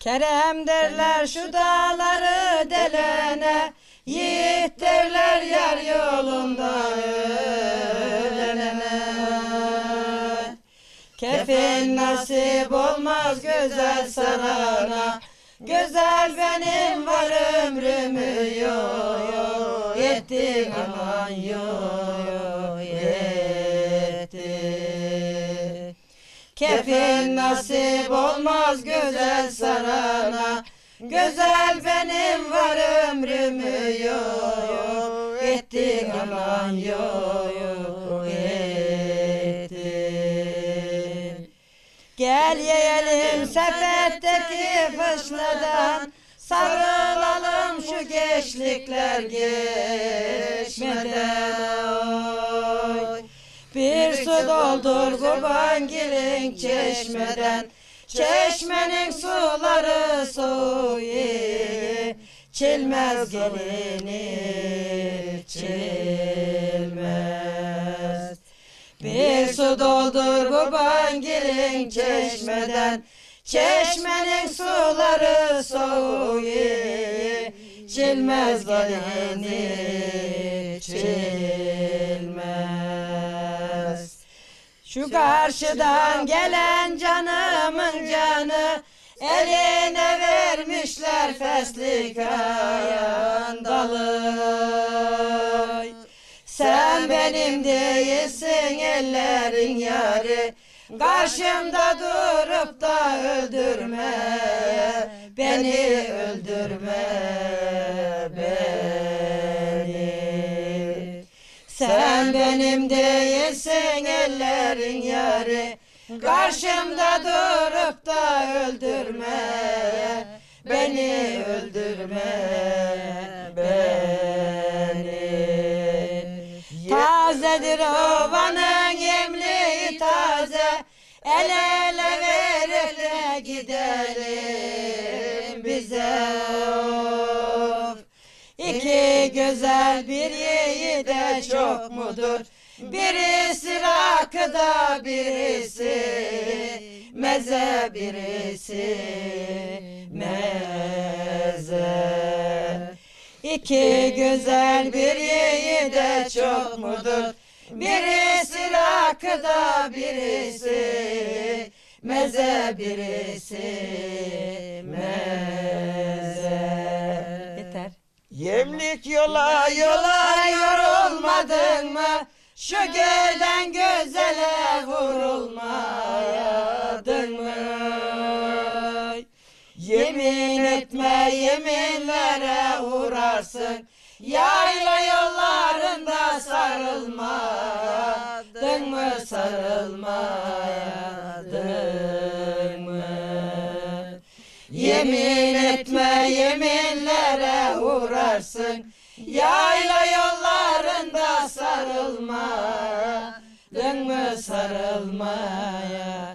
Kerem derler şu dağları delene, yiğit derler yar yolunda ölene. Kefin nasip olmaz güzel sarana, güzel benim var ömrümü yo yetti aman yo yetti. Kefin nasip olmaz güzel sarana, güzel benim var ömrümü yo yetti aman yo yetti. Gel yiyelim sepetteki fışladan, sarılalım şu gençlikler geçmeden oy. Bir su doldur Kubangil'in çeşmeden, çeşmenin suları soğuk çilmez gelini çilmez. Bir su doldur Kubangil'in çeşmeden, çeşmenin suları soğuk çilmez gelini çilmez. Şu karşıdan gelen canımın canı, eline vermişler feslik dalı. Sen benim değilsin ellerin yarı, karşımda durup da öldürme beni, öldürme beni. Sen benim değilsin ellerin yarı, karşımda durup da öldürme beni, öldürme beni. Tazedir ovanın yemliği taze, el ele verip de gidelim bize of. İki güzel bir yiğide çok mudur, birisi rakıda birisi meze, birisi meze. İki güzel bir yiğide çok mudur, birisi rakıda birisi meze, birisi meze. Yeter. Yemlik yola yola yorulmadın mı? Şu gelen gözele vurulmadın mı? Yemin etme yeminlere uğrarsın, yayla yollarında sarılmadın mı? Sarılmadın mı? Yemin etme yeminlere uğrarsın, yayla yollarında sarılmadın mı? Sarılmadın